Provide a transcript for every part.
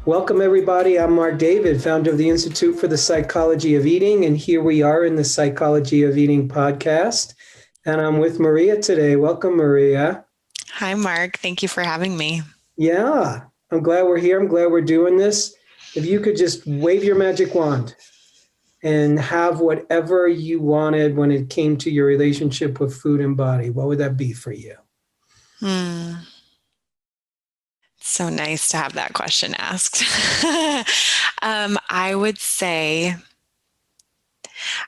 Welcome, everybody. I'm Marc David, founder of the Institute for the Psychology of Eating, and here we are in the Psychology of Eating podcast. And I'm with Maria today. Welcome, Maria. Hi, Mark. Thank you for having me. Yeah, I'm glad we're here. I'm glad we're doing this. If you could just wave your magic wand and have whatever you wanted when it came to your relationship with food and body, what would that be for you? So nice to have that question asked. I would say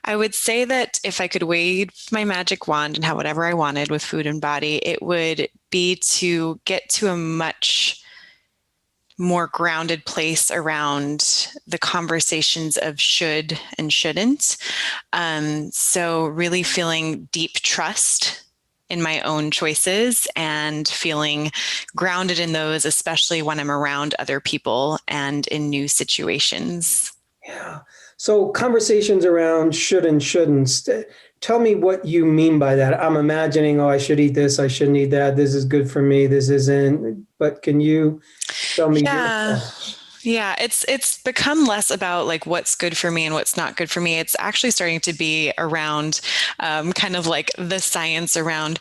that if I could wave my magic wand and have whatever I wanted with food and body, it would be to get to a much more grounded place around the conversations of should and shouldn't. So really feeling deep trust in my own choices and feeling grounded in those, especially when I'm around other people and in new situations. Yeah. So conversations around should and shouldn't. Tell me what you mean by that. I'm imagining, I should eat this, I shouldn't eat that. This is good for me, this isn't. But can you tell me your thoughts? Yeah, it's become less about like what's good for me and what's not good for me. It's actually starting to be around kind of like the science around,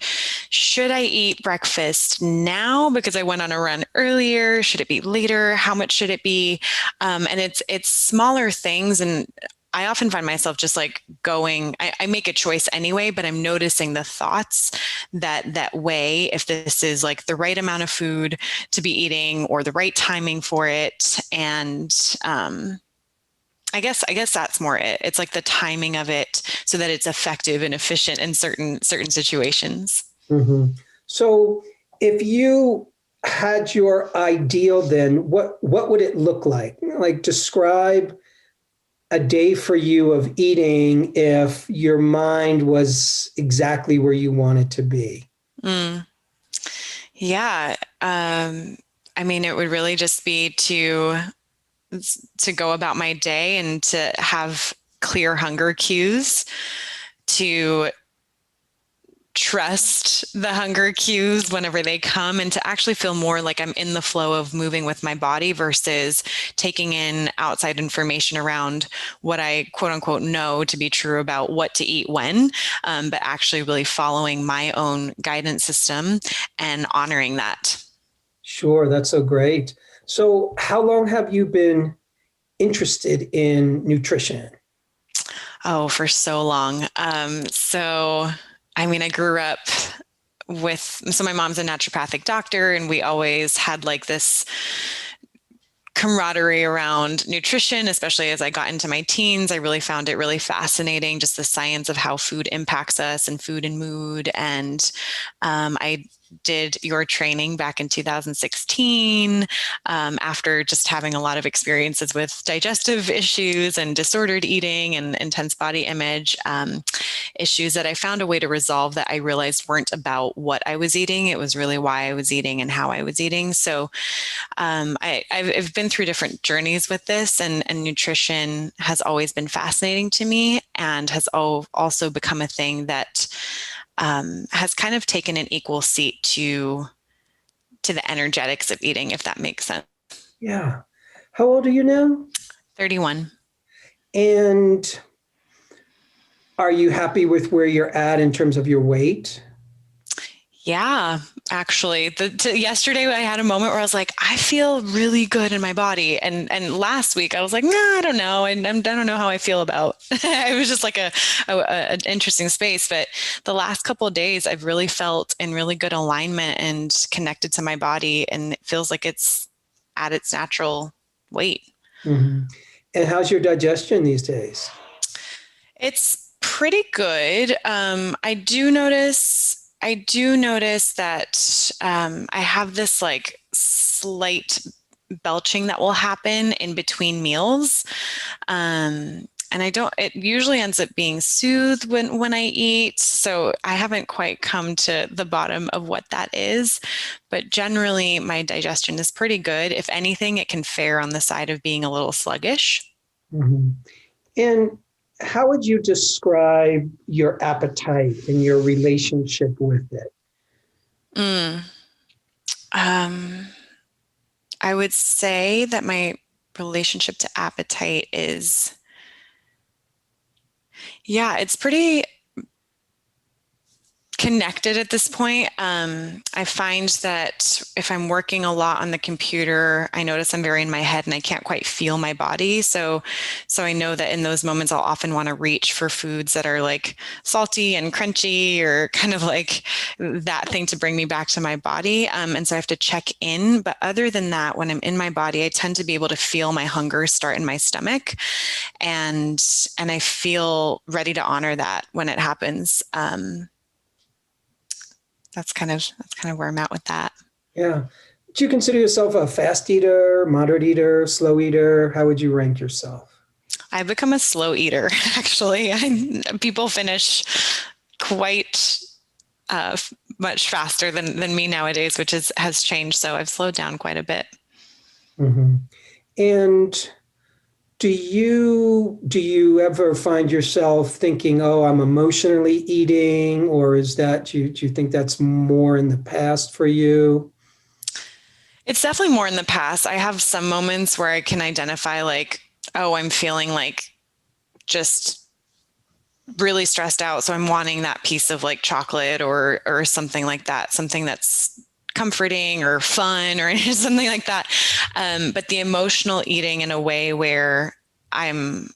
should I eat breakfast now because I went on a run earlier? Should it be later? How much should it be? And it's smaller things, and I often find myself just like I make a choice anyway, but I'm noticing the thoughts that weigh if this is like the right amount of food to be eating or the right timing for it. And I guess that's more it. It's like the timing of it so that it's effective and efficient in certain situations. Mm-hmm. So if you had your ideal, then what would it look like? Like describe a day for you of eating if your mind was exactly where you want it to be? Yeah. I mean, it would really just be to go about my day and to have clear hunger cues, to trust the hunger cues whenever they come, and to actually feel more like I'm in the flow of moving with my body versus taking in outside information around what I quote unquote know to be true about what to eat when, but actually really following my own guidance system and honoring that. Sure, that's so great. So how long have you been interested in nutrition? Oh, for so long. I mean, I grew up so my mom's a naturopathic doctor, and we always had like this camaraderie around nutrition, especially as I got into my teens. I really found it really fascinating, just the science of how food impacts us and food and mood. And I did your training back in 2016 after just having a lot of experiences with digestive issues and disordered eating and intense body image issues that I found a way to resolve that I realized weren't about what I was eating. It was really why I was eating and how I was eating. So I've been through different journeys with this, and nutrition has always been fascinating to me and has also become a thing that has kind of taken an equal seat to the energetics of eating, if that makes sense. Yeah. How old are you now? 31. And are you happy with where you're at in terms of your weight? Yeah, actually, yesterday I had a moment where I was like, I feel really good in my body, and last week I was like, nah, I don't know, and I don't know how I feel about. It was just like an interesting space, but the last couple of days I've really felt in really good alignment and connected to my body, and it feels like it's at its natural weight. Mm-hmm. And how's your digestion these days? It's pretty good. I do notice that I have this like slight belching that will happen in between meals. And it usually ends up being soothed when I eat. So I haven't quite come to the bottom of what that is, but generally my digestion is pretty good. If anything, it can fare on the side of being a little sluggish. Mm-hmm. And how would you describe your appetite and your relationship with it? I would say that my relationship to appetite is, yeah, it's pretty connected at this point. I find that if I'm working a lot on the computer, I notice I'm very in my head and I can't quite feel my body. So I know that in those moments, I'll often want to reach for foods that are like salty and crunchy or kind of like that thing to bring me back to my body. And so I have to check in. But other than that, when I'm in my body, I tend to be able to feel my hunger start in my stomach, and I feel ready to honor that when it happens. That's kind of where I'm at with that. Yeah. Do you consider yourself a fast eater, moderate eater, slow eater? How would you rank yourself? I've become a slow eater, actually. People finish quite much faster than me nowadays, which has changed. So I've slowed down quite a bit. Mm-hmm. And do you ever find yourself thinking, "Oh, I'm emotionally eating," or do you think that's more in the past for you? It's definitely more in the past. I have some moments where I can identify like, oh, I'm feeling like just really stressed out. So I'm wanting that piece of like chocolate or something like that, something that's comforting or fun or something like that. But the emotional eating in a way where I'm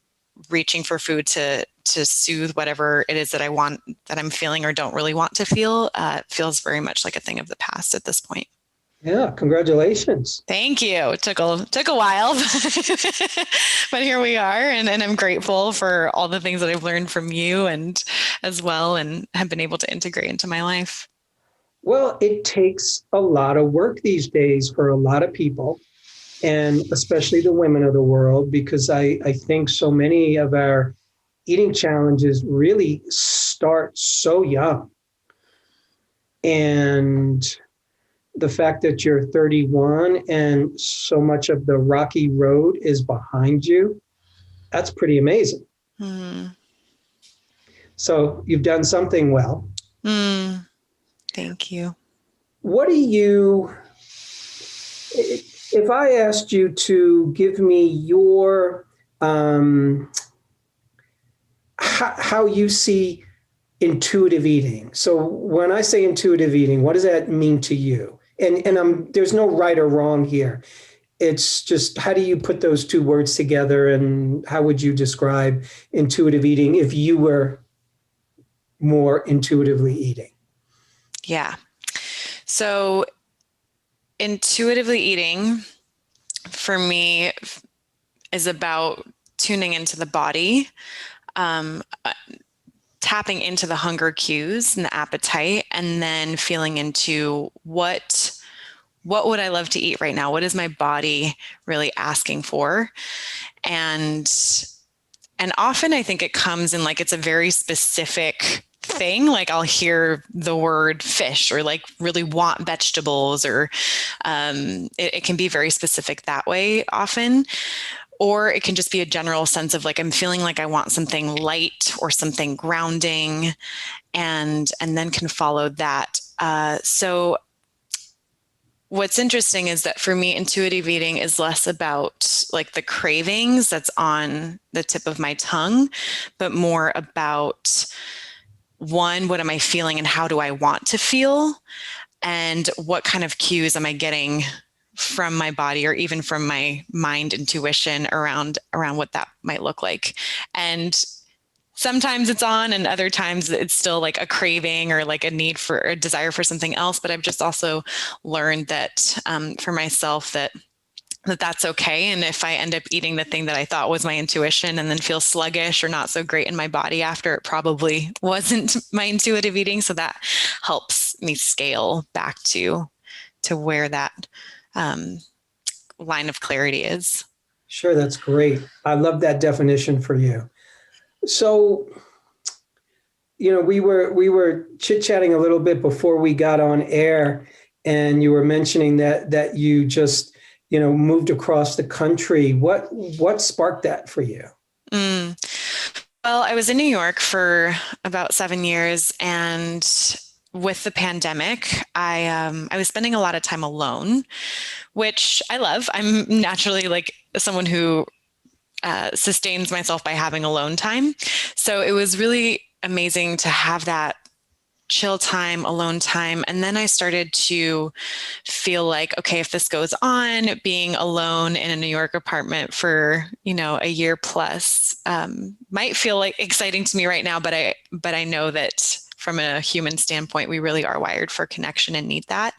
reaching for food to soothe whatever it is that I want, that I'm feeling or don't really want to feel, feels very much like a thing of the past at this point. Yeah, congratulations. Thank you. It took a while, but here we are, and I'm grateful for all the things that I've learned from you and as well, and have been able to integrate into my life. Well, it takes a lot of work these days for a lot of people, and especially the women of the world, because I think so many of our eating challenges really start so young. And the fact that you're 31 and so much of the rocky road is behind you, that's pretty amazing. Mm. So you've done something well. Mm. Thank you. What do you, if I asked you to give me your, how you see intuitive eating. So when I say intuitive eating, what does that mean to you? And there's no right or wrong here. It's just, how do you put those two words together, and how would you describe intuitive eating if you were more intuitively eating? Yeah. So intuitively eating for me is about tuning into the body, um, tapping into the hunger cues and the appetite, and then feeling into what would I love to eat right now? What is my body really asking for? And often I think it comes in like it's a very specific thing. Like I'll hear the word fish or like really want vegetables, or it can be very specific that way often. Or it can just be a general sense of like I'm feeling like I want something light or something grounding, and then can follow that. So what's interesting is that for me, intuitive eating is less about like the cravings that's on the tip of my tongue, but more about, one, what am I feeling and how do I want to feel? And what kind of cues am I getting from my body or even from my mind intuition around what that might look like? And sometimes it's on, and other times it's still like a craving or like a need for a desire for something else. But I've just also learned that for myself that's okay. And if I end up eating the thing that I thought was my intuition and then feel sluggish or not so great in my body after, it probably wasn't my intuitive eating. So that helps me scale back to where that um, line of clarity is. Sure, that's great. I love that definition for you. So, we were chit-chatting a little bit before we got on air, and you were mentioning that you just, moved across the country. What sparked that for you? Mm. Well, I was in New York for about 7 years, and with the pandemic, I was spending a lot of time alone, which I love. I'm naturally like someone who sustains myself by having alone time. So it was really amazing to have that chill time, alone time. And then I started to feel like, okay, if this goes on, being alone in a New York apartment for, a year plus, might feel like exciting to me right now, but I know that from a human standpoint, we really are wired for connection and need that.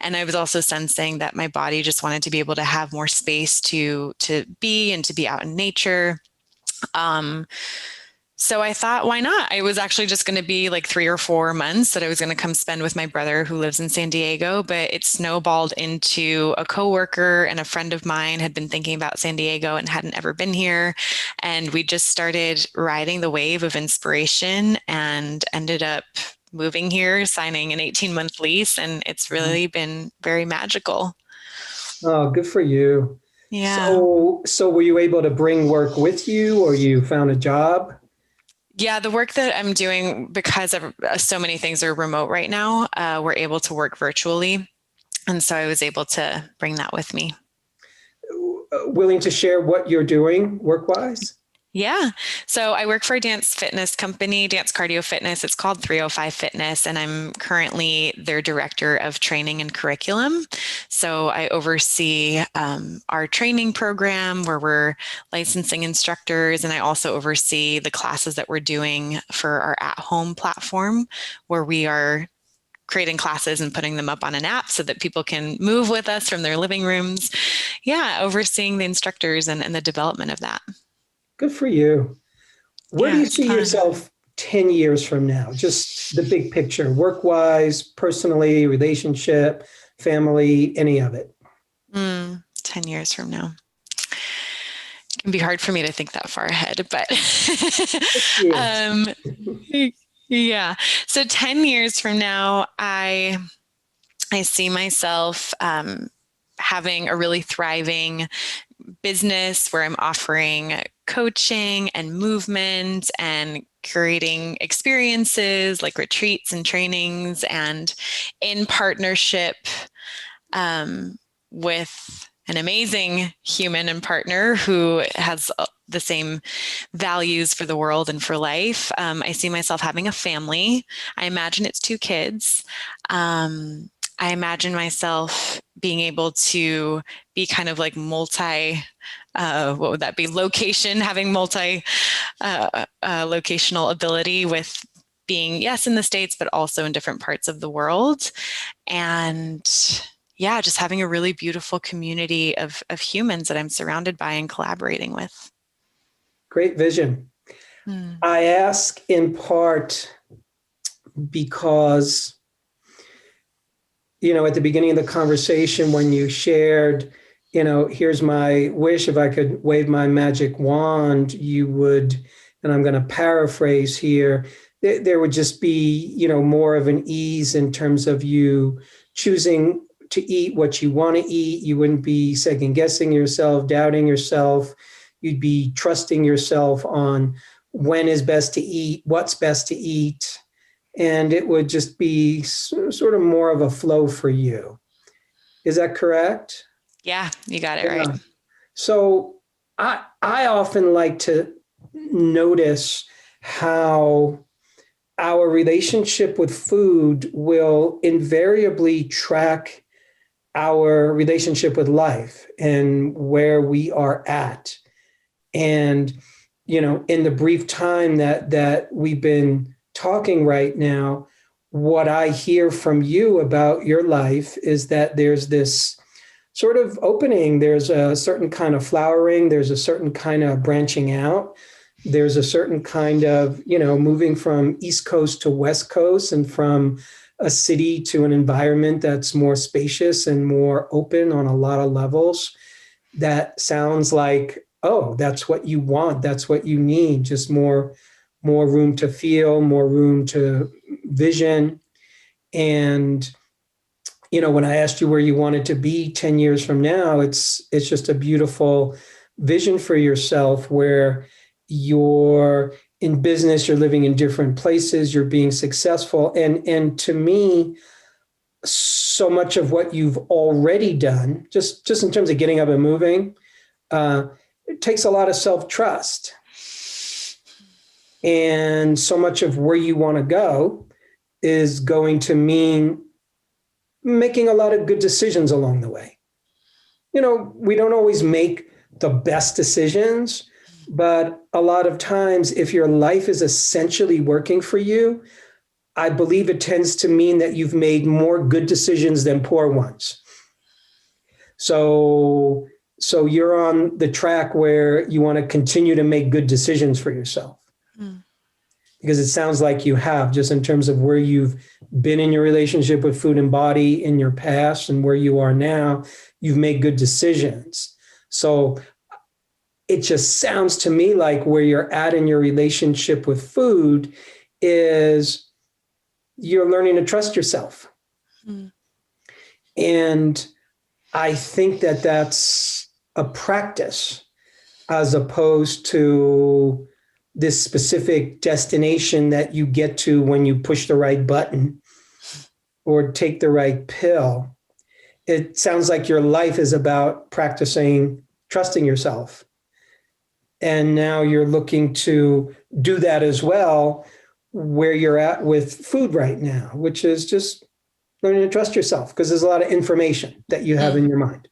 And I was also sensing that my body just wanted to be able to have more space to be and to be out in nature. So I thought, why not? I was actually just going to be like 3 or 4 months that I was going to come spend with my brother who lives in San Diego, but it snowballed into a coworker and a friend of mine had been thinking about San Diego and hadn't ever been here. And we just started riding the wave of inspiration and ended up moving here, signing an 18-month lease. And it's really been very magical. Oh, good for you. Yeah. So were you able to bring work with you, or you found a job? Yeah, the work that I'm doing, because so many things are remote right now, we're able to work virtually. And so I was able to bring that with me. Willing to share what you're doing work-wise? Yeah. So I work for a dance fitness company, dance cardio fitness. It's called 305 Fitness, and I'm currently their director of training and curriculum. So I oversee our training program where we're licensing instructors, and I also oversee the classes that we're doing for our at-home platform where we are creating classes and putting them up on an app so that people can move with us from their living rooms. Yeah, overseeing the instructors and the development of that. Good for you. Where do you see fun. yourself 10 years from now? Just the big picture, work-wise, personally, relationship, family, any of it. 10 years from now. It can be hard for me to think that far ahead, but yeah. So 10 years from now, I see myself having a really thriving business where I'm offering coaching and movement and curating experiences like retreats and trainings, and in partnership with an amazing human and partner who has the same values for the world and for life. I see myself having a family. I imagine it's 2 kids. I imagine myself being able to be kind of like what would that be? Having multi locational ability with being, yes, in the States, but also in different parts of the world. And yeah, just having a really beautiful community of humans that I'm surrounded by and collaborating with. Great vision. I ask in part because, at the beginning of the conversation, when you shared, here's my wish, if I could wave my magic wand, you would, and I'm going to paraphrase here, there would just be, more of an ease in terms of you choosing to eat what you want to eat. You wouldn't be second guessing yourself, doubting yourself. You'd be trusting yourself on when is best to eat, what's best to eat. And it would just be sort of more of a flow for you. Is that correct? Yeah, you got it right. So I often like to notice how our relationship with food will invariably track our relationship with life and where we are at. And, in the brief time that we've been talking right now, what I hear from you about your life is that there's this sort of opening. There's a certain kind of flowering. There's a certain kind of branching out. There's a certain kind of, moving from East Coast to West Coast and from a city to an environment that's more spacious and more open on a lot of levels. That sounds like, oh, that's what you want. That's what you need. Just more room to feel, more room to vision. And, when I asked you where you wanted to be 10 years from now, it's just a beautiful vision for yourself where you're in business, you're living in different places, you're being successful. And to me, so much of what you've already done, just in terms of getting up and moving, it takes a lot of self-trust. And so much of where you want to go is going to mean making a lot of good decisions along the way. We don't always make the best decisions, but a lot of times, if your life is essentially working for you, I believe it tends to mean that you've made more good decisions than poor ones. So you're on the track where you want to continue to make good decisions for yourself. Because it sounds like you have, just in terms of where you've been in your relationship with food and body in your past and where you are now, you've made good decisions. So it just sounds to me like where you're at in your relationship with food is you're learning to trust yourself. And I think that that's a practice as opposed to this specific destination that you get to when you push the right button or take the right pill. It sounds like your life is about practicing trusting yourself. And now you're looking to do that as well where you're at with food right now, which is just learning to trust yourself, because there's a lot of information that you have in your mind.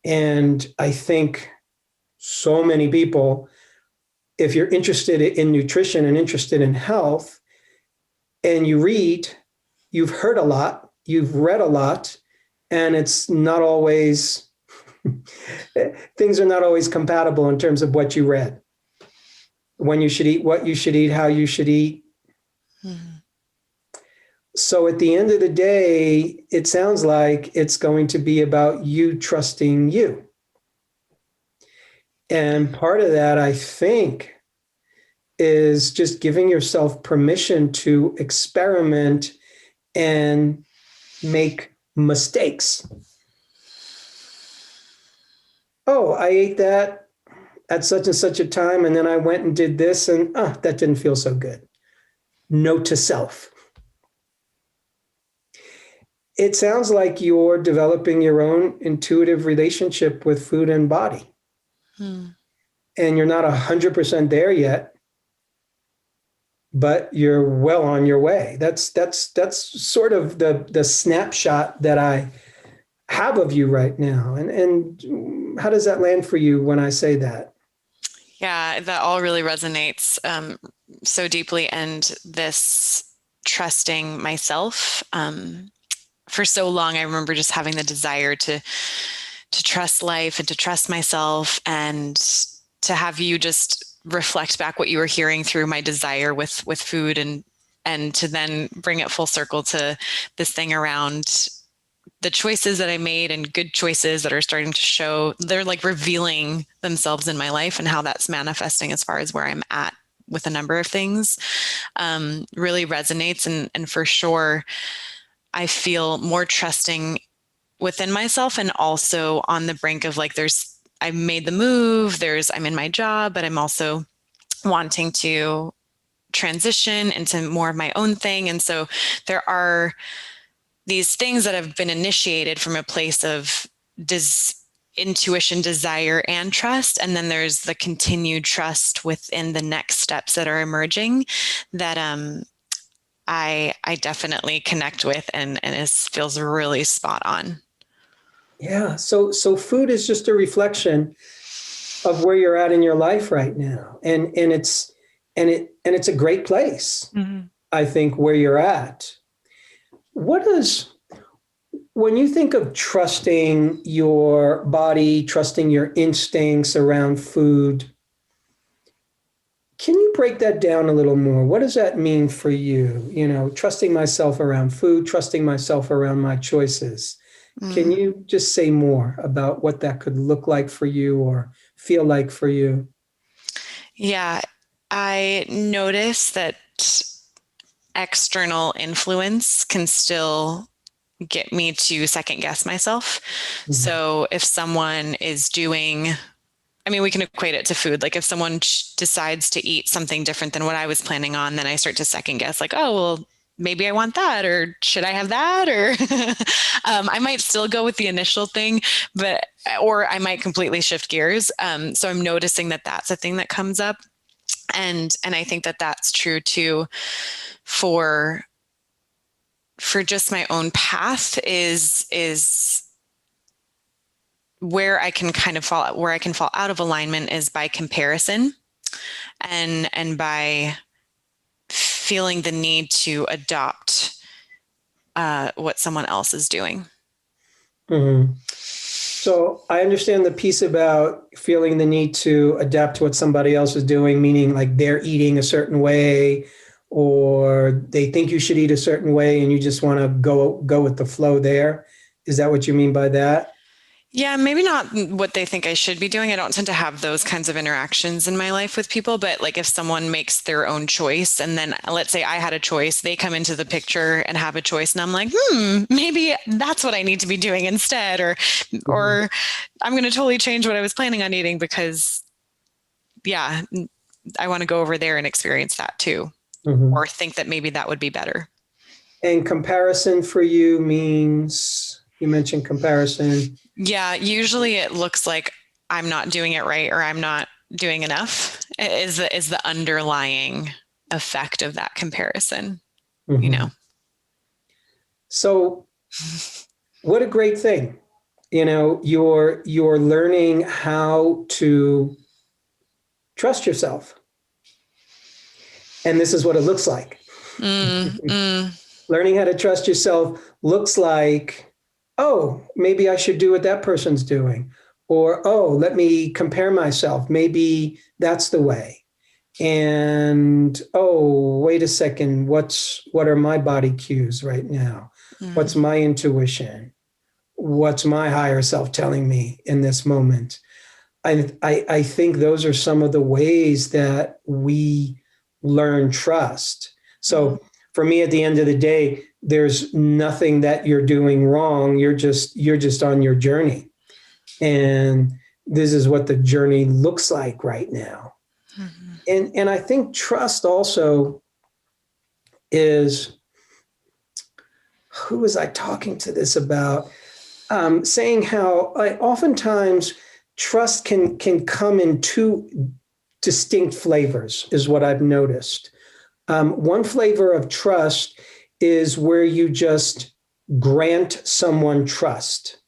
And I think so many people, if you're interested in nutrition and interested in health, and you read, you've heard a lot, you've read a lot, and it's not always, things are not always compatible in terms of what you read. When you should eat, what you should eat, how you should eat. So at the end of the day, it sounds like it's going to be about you trusting you. And part of that, I think, is just giving yourself permission to experiment and make mistakes. Oh, I ate that at such and such a time, and then I went and did this, and that didn't feel so good. Note to self. It sounds like you're developing your own intuitive relationship with food and body. And you're not 100% there yet, but you're well on your way. That's sort of the snapshot that I have of you right now. And how does that land for you when I say that? Yeah, that all really resonates so deeply. And this trusting myself, for so long, I remember just having the desire to trust life and to trust myself, and to have you just reflect back what you were hearing through my desire with food, and to then bring it full circle to this thing around the choices that I made, and good choices that are starting to show, they're like revealing themselves in my life, and how that's manifesting as far as where I'm at with a number of things, really resonates. And for sure, I feel more trusting within myself, and also on the brink of like, I made the move, I'm in my job, but I'm also wanting to transition into more of my own thing. And so there are these things that have been initiated from a place of intuition, desire, and trust. And then there's the continued trust within the next steps that are emerging that I definitely connect with, and feels really spot on. Yeah. So food is just a reflection of where you're at in your life right now. And it's a great place, I think, where you're at. When you think of trusting your body, trusting your instincts around food, can you break that down a little more? What does that mean for you? Trusting myself around food, trusting myself around my choices. Can you just say more about what that could look like for you or feel like for you? Yeah, I notice that external influence can still get me to second guess myself. So if someone is doing I mean, we can equate it to food. Like if someone decides to eat something different than what I was planning on, then I start to second guess, like, oh, well, maybe I want that, or should I have that? Or I might still go with the initial thing, but, or I might completely shift gears. So I'm noticing that that's a thing that comes up. And I think that that's true too for just my own path is where I can kind of fall out of alignment is by comparison and by feeling the need to adopt what someone else is doing. Mm-hmm. So I understand the piece about feeling the need to adapt to what somebody else is doing, meaning like they're eating a certain way or they think you should eat a certain way and you just want to go with the flow there. Is that what you mean by that? Yeah, maybe not what they think I should be doing. I don't tend to have those kinds of interactions in my life with people, but like if someone makes their own choice and then let's say I had a choice, they come into the picture and have a choice and I'm like, maybe that's what I need to be doing instead, or I'm going to totally change what I was planning on eating because yeah, I want to go over there and experience that too, or think that maybe that would be better. And comparison for you means, you mentioned comparison. Yeah, usually it looks like I'm not doing it right or I'm not doing enough is the underlying effect of that comparison, you know. So what a great thing. You know, you're learning how to trust yourself. And this is what it looks like. Learning how to trust yourself looks like, oh, maybe I should do what that person's doing. Or, oh, let me compare myself. Maybe that's the way. And, oh, wait a second. What are my body cues right now? What's my intuition? What's my higher self telling me in this moment? I think those are some of the ways that we learn trust. So for me, at the end of the day, there's nothing that you're doing wrong. You're just on your journey. And this is what the journey looks like right now. And I think trust also is, who was I talking to this about? Saying how oftentimes trust can come in two distinct flavors is what I've noticed. One flavor of trust is where you just grant someone trust.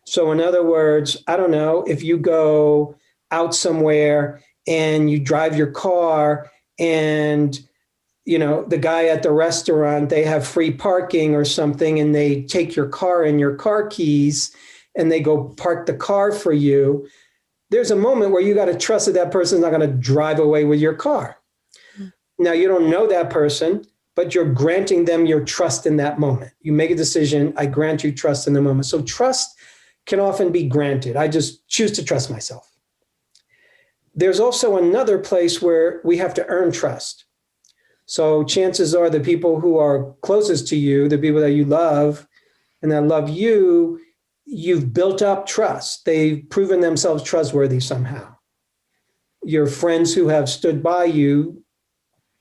So in other words, I don't know, if you go out somewhere and you drive your car and, you know, the guy at the restaurant, they have free parking or something and they take your car and your car keys and they go park the car for you. There's a moment where you got to trust that that person's not going to drive away with your car. Now, you don't know that person, but you're granting them your trust in that moment. You make a decision, I grant you trust in the moment. So trust can often be granted. I just choose to trust myself. There's also another place where we have to earn trust. So chances are the people who are closest to you, the people that you love and that love you, you've built up trust. They've proven themselves trustworthy somehow. Your friends who have stood by you,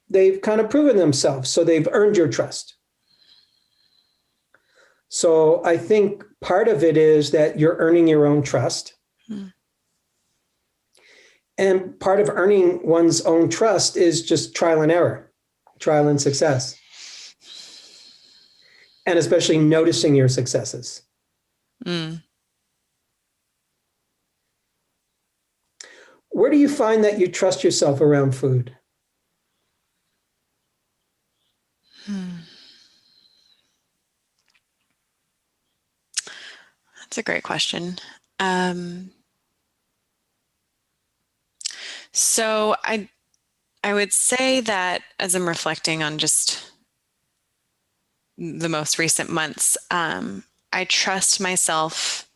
they've kind of proven themselves. So they've earned your trust. So I think part of it is that you're earning your own trust. And part of earning one's own trust is just trial and error, trial and success. And especially noticing your successes. Where do you find that you trust yourself around food? That's a great question. So I would say that as I'm reflecting on just the most recent months, I trust myself.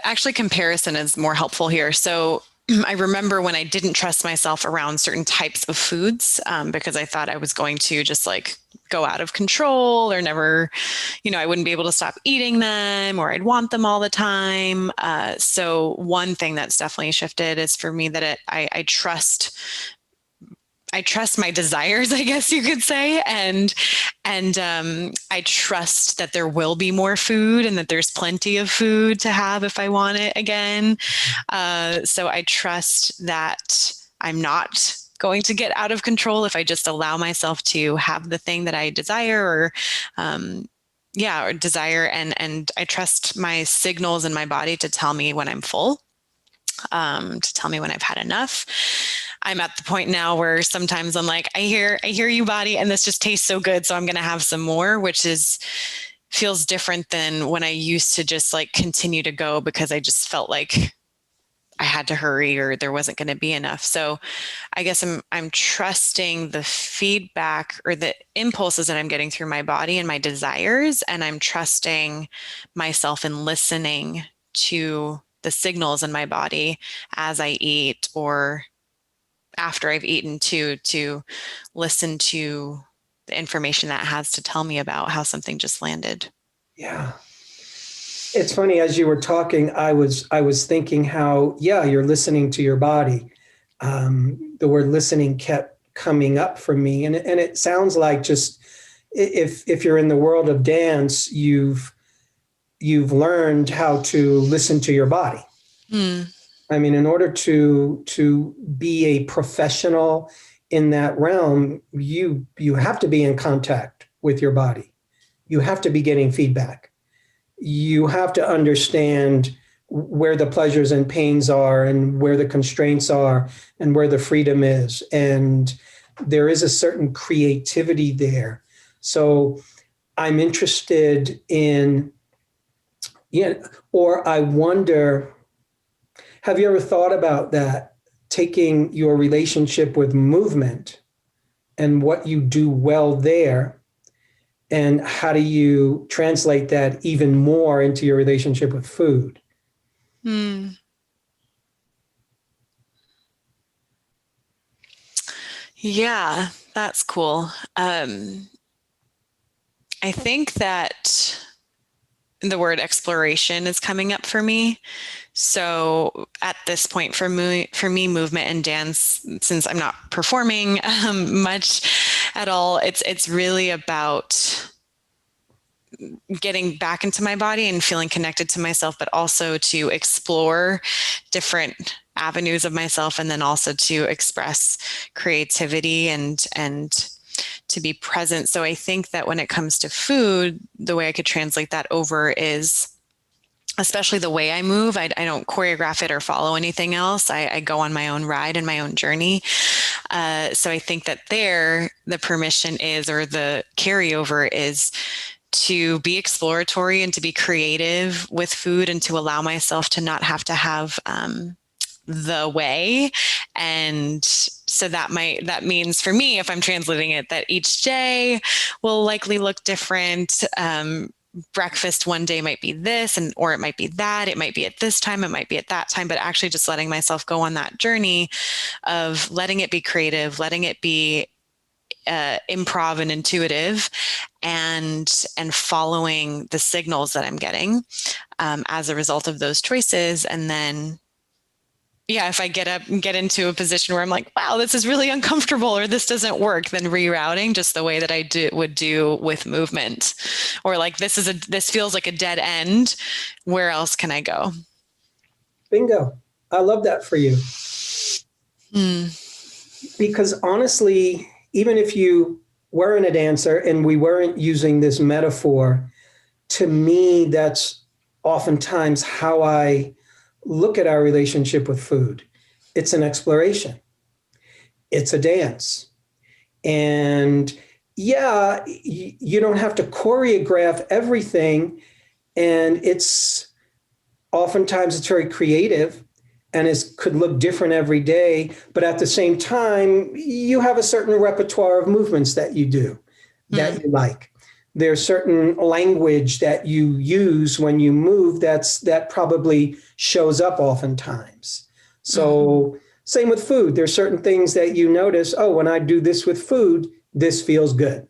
Actually, comparison is more helpful here. So I remember when I didn't trust myself around certain types of foods because I thought I was going to just like go out of control or never, I wouldn't be able to stop eating them, or I'd want them all the time. So one thing that's definitely shifted is for me that I trust my desires, I guess you could say, and I trust that there will be more food and that there's plenty of food to have if I want it again. So I trust that I'm not going to get out of control if I just allow myself to have the thing that I desire, or desire, and I trust my signals in my body to tell me when I'm full, to tell me when I've had enough. I'm at the point now where sometimes I'm like, I hear you, body, and this just tastes so good, so I'm going to have some more, which feels different than when I used to just like continue to go because I just felt like I had to hurry or there wasn't going to be enough. So I guess I'm trusting the feedback or the impulses that I'm getting through my body and my desires, and I'm trusting myself and listening to the signals in my body as I eat or after I've eaten to listen to the information that has to tell me about how something just landed. Yeah. It's funny, as you were talking, I was thinking how, yeah, you're listening to your body. The word listening kept coming up for me. And it sounds like just if you're in the world of dance, you've learned how to listen to your body. Mm. I mean, in order to be a professional in that realm, you have to be in contact with your body. You have to be getting feedback. You have to understand where the pleasures and pains are and where the constraints are and where the freedom is. And there is a certain creativity there. So I'm interested in, or I wonder, have you ever thought about that, taking your relationship with movement and what you do well there, and how do you translate that even more into your relationship with food? Yeah, that's cool. I think that the word exploration is coming up for me. So at this point for me, movement and dance, since I'm not performing much at all, it's really about getting back into my body and feeling connected to myself, but also to explore different avenues of myself, and then also to express creativity and to be present. So I think that when it comes to food, the way I could translate that over is, especially the way I move, I don't choreograph it or follow anything else. I go on my own ride and my own journey. So I think that the permission is, or the carryover is, to be exploratory and to be creative with food, and to allow myself to not have to have the way. And so that means for me, if I'm translating it, that each day will likely look different. Breakfast one day might be this, or it might be that. It might be at this time, it might be at that time, but actually just letting myself go on that journey of letting it be creative, letting it be improv and intuitive, and following the signals that I'm getting as a result of those choices. And then, if I get into a position where I'm like, wow, this is really uncomfortable, or this doesn't work, then rerouting just the way that I would do with movement, or like, this feels like a dead end. Where else can I go? Bingo. I love that for you. Because honestly, even if you weren't a dancer and we weren't using this metaphor, to me, that's oftentimes how I look at our relationship with food. It's an exploration. It's a dance. And yeah, you don't have to choreograph everything. And oftentimes it's very creative, and it could look different every day. But at the same time, you have a certain repertoire of movements that you do that you like. There's certain language that you use when you move that probably shows up oftentimes. So same with food. There's certain things that you notice, oh, when I do this with food, this feels good.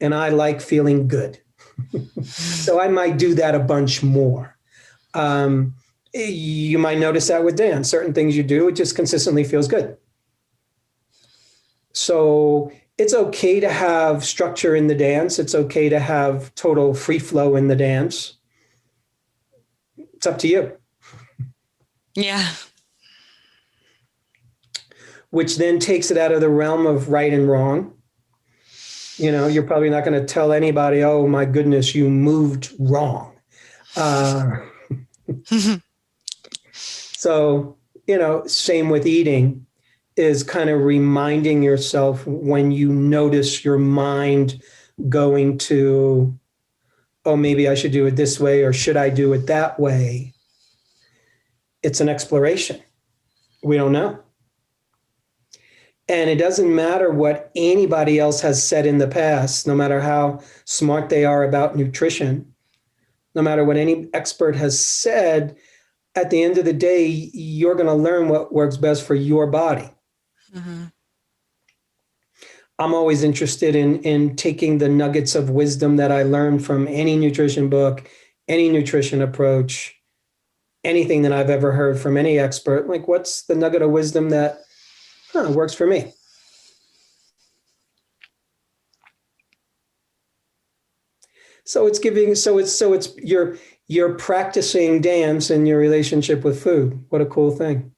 and I like feeling good. So I might do that a bunch more. You might notice that with dance. Certain things you do, it just consistently feels good. So it's okay to have structure in the dance. It's okay to have total free flow in the dance. It's up to you. Yeah. Which then takes it out of the realm of right and wrong. You know, you're probably not going to tell anybody, oh my goodness, you moved wrong. So, same with eating, is kind of reminding yourself when you notice your mind going to, oh, maybe I should do it this way, or should I do it that way? It's an exploration. We don't know. And it doesn't matter what anybody else has said in the past, no matter how smart they are about nutrition, no matter what any expert has said, at the end of the day, you're going to learn what works best for your body. Mm-hmm. I'm always interested in taking the nuggets of wisdom that I learned from any nutrition book, any nutrition approach, anything that I've ever heard from any expert. Like, what's the nugget of wisdom that works for me? So it's you're practicing dance in your relationship with food. What a cool thing.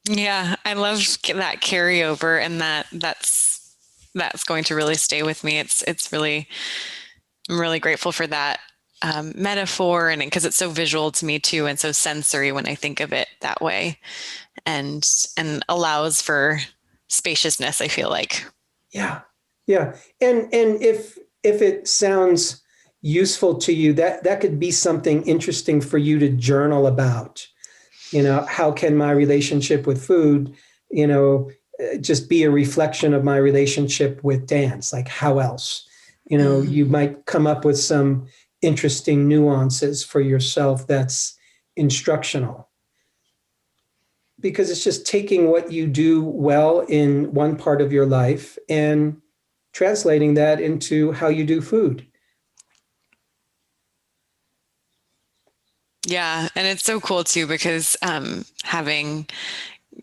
Yeah, I love that carryover, and that's going to really stay with me. I'm really grateful for that metaphor, and because it's so visual to me too, and so sensory when I think of it that way, and allows for spaciousness, I feel like. Yeah. And if it sounds useful to you, that could be something interesting for you to journal about. How can my relationship with food, just be a reflection of my relationship with dance? Like, how else? You might come up with some interesting nuances for yourself that's instructional. Because it's just taking what you do well in one part of your life and translating that into how you do food. Yeah. And it's so cool too, because having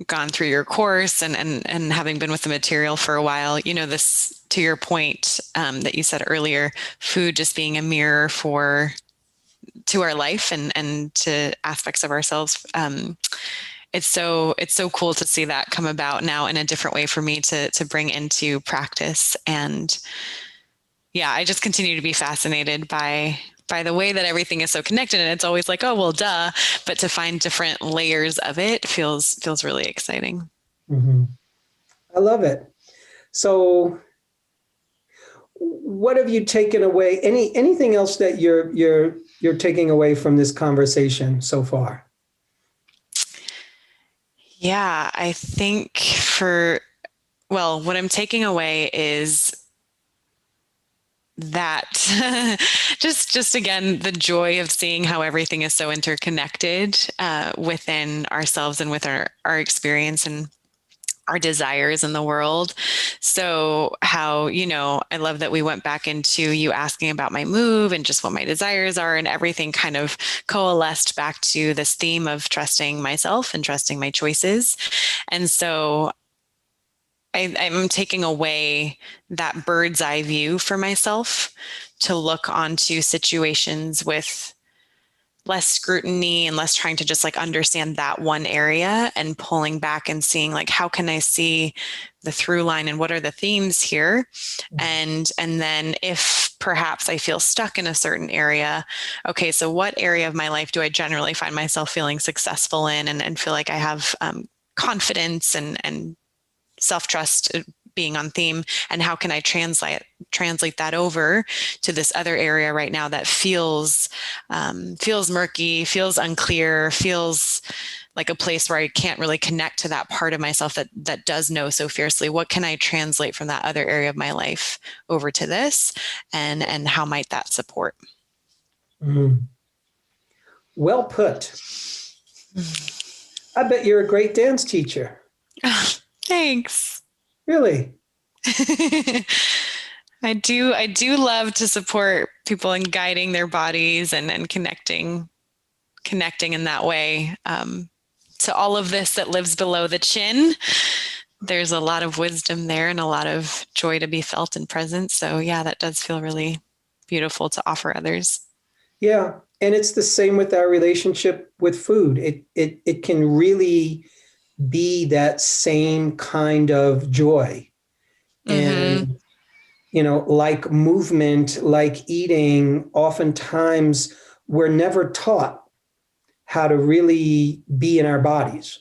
gone through your course and having been with the material for a while, this, to your point that you said earlier, food just being a mirror to our life and to aspects of ourselves. It's so cool to see that come about now in a different way for me to bring into practice. And yeah, I just continue to be fascinated by the way that everything is so connected. And it's always like, oh, well, duh. But to find different layers of it feels really exciting. Mm-hmm. I love it. So what have you taken away? Anything else that you're taking away from this conversation so far? Yeah, I think what I'm taking away is that just again, the joy of seeing how everything is so interconnected within ourselves and with our experience and our desires in the world. So how, I love that we went back into you asking about my move and just what my desires are, and everything kind of coalesced back to this theme of trusting myself and trusting my choices. And so I'm taking away that bird's eye view for myself to look onto situations with less scrutiny and less trying to just like understand that one area, and pulling back and seeing like, how can I see the through line and what are the themes here? And then if perhaps I feel stuck in a certain area, okay, so what area of my life do I generally find myself feeling successful in and feel like I have confidence and self-trust being on theme, and how can I translate that over to this other area right now that feels murky, feels unclear, feels like a place where I can't really connect to that part of myself that does know so fiercely. What can I translate from that other area of my life over to this, and how might that support? Mm. Well put. I bet you're a great dance teacher. Thanks. Really? I do love to support people in guiding their bodies and connecting in that way. To all of this that lives below the chin, there's a lot of wisdom there and a lot of joy to be felt and present. So yeah, that does feel really beautiful to offer others. Yeah. And it's the same with our relationship with food. It can really be that same kind of joy. Mm-hmm. And, like movement, like eating, oftentimes we're never taught how to really be in our bodies.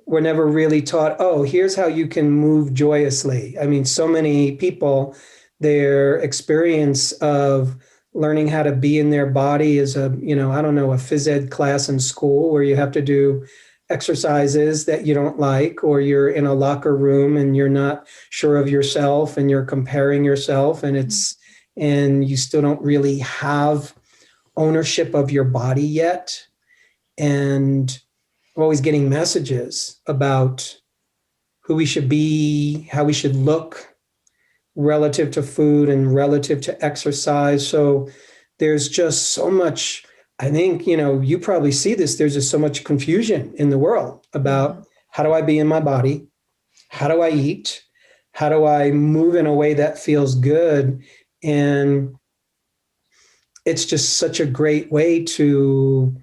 We're never really taught, oh, here's how you can move joyously. I mean, so many people, their experience of learning how to be in their body is I don't know, a phys ed class in school where you have to do exercises that you don't like, or you're in a locker room and you're not sure of yourself and you're comparing yourself, and you still don't really have ownership of your body yet. And I'm always getting messages about who we should be, how we should look relative to food and relative to exercise. So there's just so much, I think, you probably see this, there's just so much confusion in the world Mm-hmm. about how do I be in my body? How do I eat? How do I move in a way that feels good? And it's just such a great way to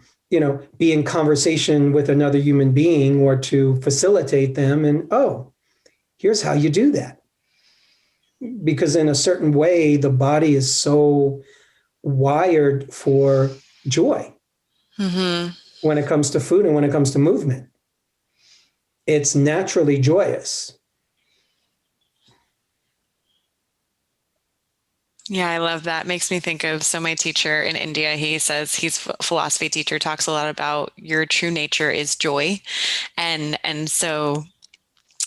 be in conversation with another human being, or to facilitate them. And, oh, here's how you do that. Because in a certain way, the body is so wired for joy Mm-hmm. when it comes to food and when it comes to movement. It's naturally joyous. Yeah, I love that. Makes me think of, so my teacher in India, he says, he's a philosophy teacher, talks a lot about your true nature is joy. And so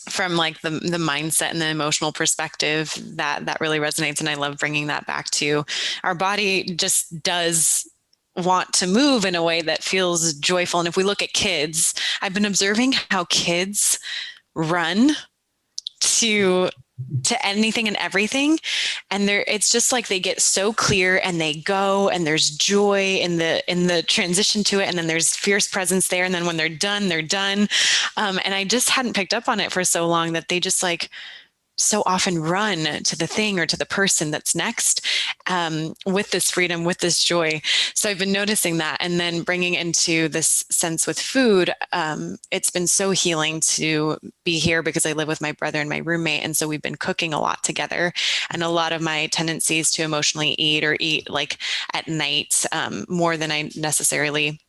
from like the mindset and the emotional perspective, that really resonates. And I love bringing that back to our body just does want to move in a way that feels joyful. And if we look at kids, I've been observing how kids run to anything and everything, and it's just like they get so clear and they go, and there's joy in the transition to it, and then there's fierce presence there, and then when they're done. And I just hadn't picked up on it for so long, that they just like so often run to the thing or to the person that's next, with this freedom, with this joy. So I've been noticing that, and then bringing into this sense with food. It's been so healing to be here because I live with my brother and my roommate. And so we've been cooking a lot together, and a lot of my tendencies to emotionally eat like at night, more than I necessarily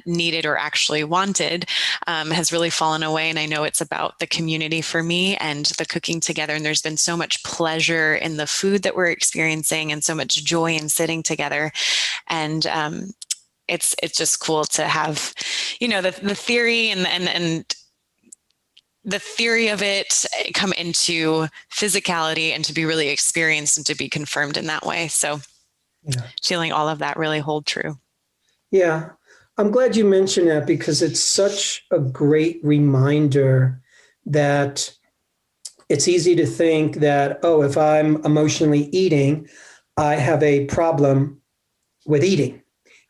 needed or actually wanted, has really fallen away. And I know it's about the community for me and the cooking together. And there's been so much pleasure in the food that we're experiencing, and so much joy in sitting together. And it's just cool to have, the theory and the theory of it come into physicality, and to be really experienced and to be confirmed in that way. So feeling all of that really hold true. Yeah. I'm glad you mentioned that, because it's such a great reminder that it's easy to think that, oh, if I'm emotionally eating, I have a problem with eating,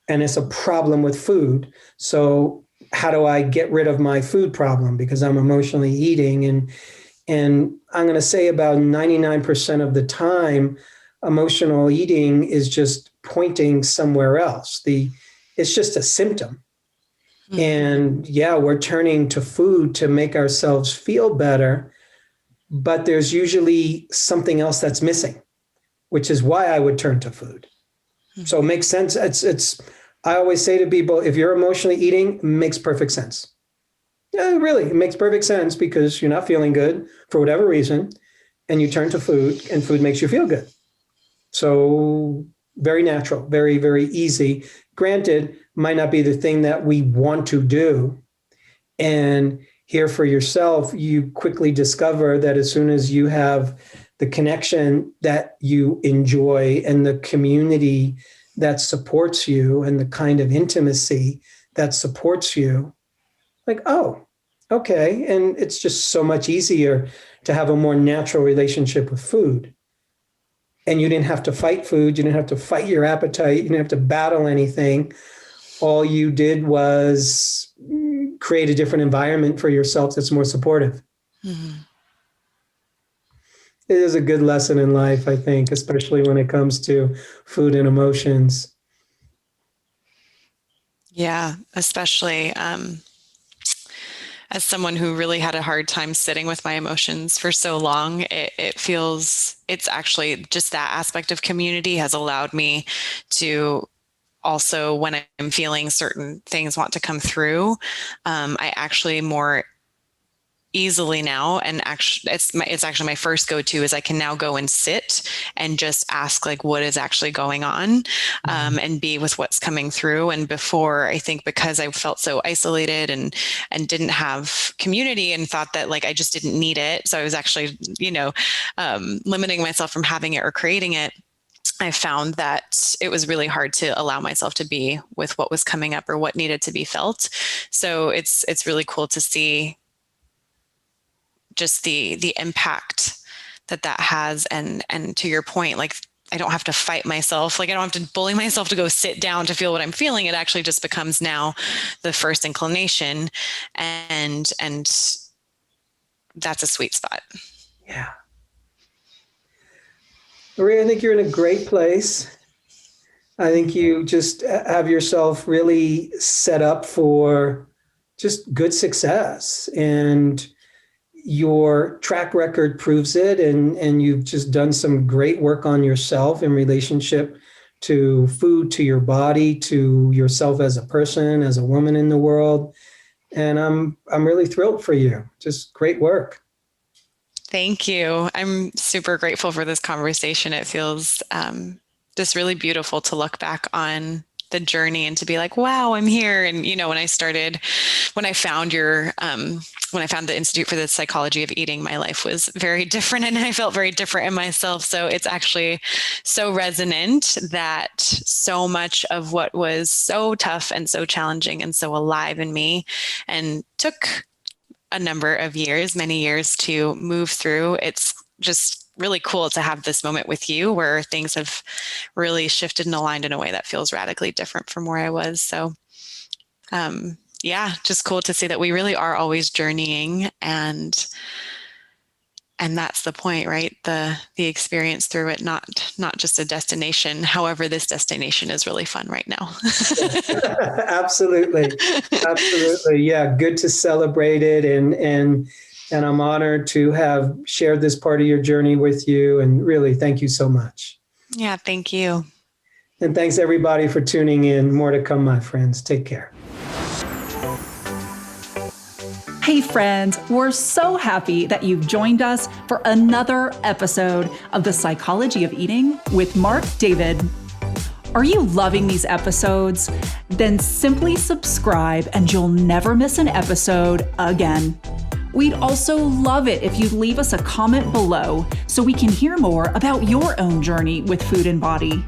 and it's a problem with food. So how do I get rid of my food problem because I'm emotionally eating? And I'm going to say about 99% of the time, emotional eating is just pointing somewhere else. It's just a symptom. Mm-hmm. And yeah, we're turning to food to make ourselves feel better, but there's usually something else that's missing, which is why I would turn to food. Mm-hmm. So it makes sense. I always say to people, if you're emotionally eating, it makes perfect sense. Yeah, really, it makes perfect sense, because you're not feeling good for whatever reason, and you turn to food, and food makes you feel good. So very natural, very, very easy. Granted, might not be the thing that we want to do. And here for yourself, you quickly discover that as soon as you have the connection that you enjoy, and the community that supports you, and the kind of intimacy that supports you, like, oh, Okay. And it's just so much easier to have a more natural relationship with food. And you didn't have to fight food. You didn't have to fight your appetite. You didn't have to battle anything. All you did was create a different environment for yourself that's more supportive. Mm-hmm. It is a good lesson in life, I think, especially when it comes to food and emotions. Yeah, especially as someone who really had a hard time sitting with my emotions for so long, it feels it's actually just that aspect of community has allowed me to also, when I'm feeling certain things want to come through, I actually more easily now, and actually it's actually my first go-to is I can now go and sit and just ask like what is actually going on, and be with what's coming through. And before, I think because I felt so isolated and didn't have community and thought that like I just didn't need it, so I was actually limiting myself from having it or creating it. I found that it was really hard to allow myself to be with what was coming up or what needed to be felt. So it's really cool to see just the impact that has, and to your point, like I don't have to fight myself, like I don't have to bully myself to go sit down to feel what I'm feeling. It actually just becomes now the first inclination, and that's a sweet spot. Yeah. Maria, I think you're in a great place. I think you just have yourself really set up for just good success, and your track record proves it. And you've just done some great work on yourself in relationship to food, to your body, to yourself as a person, as a woman in the world. And I'm really thrilled for you. Just great work. Thank you. I'm super grateful for this conversation. It feels just really beautiful to look back on the journey and to be like, wow, I'm here. And, when I found the Institute for the Psychology of Eating, my life was very different and I felt very different in myself. So it's actually so resonant that so much of what was so tough and so challenging and so alive in me and took a number of years, many years to move through. It's just really cool to have this moment with you where things have really shifted and aligned in a way that feels radically different from where I was. So, just cool to see that we really are always journeying, and that's the point, right? The experience through it, not just a destination. However, this destination is really fun right now. Absolutely. Absolutely. Yeah. Good to celebrate it. And I'm honored to have shared this part of your journey with you. And really, thank you so much. Yeah. Thank you. And thanks everybody for tuning in. More to come, my friends. Take care. Hey friends, we're so happy that you've joined us for another episode of The Psychology of Eating with Marc David. Are you loving these episodes? Then simply subscribe and you'll never miss an episode again. We'd also love it if you'd leave us a comment below so we can hear more about your own journey with food and body.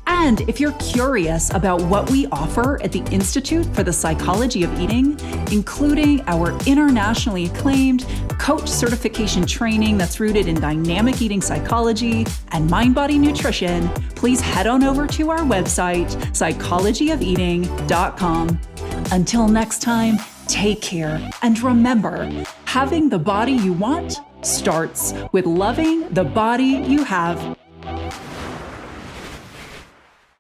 And if you're curious about what we offer at the Institute for the Psychology of Eating, including our internationally acclaimed coach certification training that's rooted in dynamic eating psychology and mind-body nutrition, please head on over to our website, psychologyofeating.com. Until next time, take care. And remember, having the body you want starts with loving the body you have.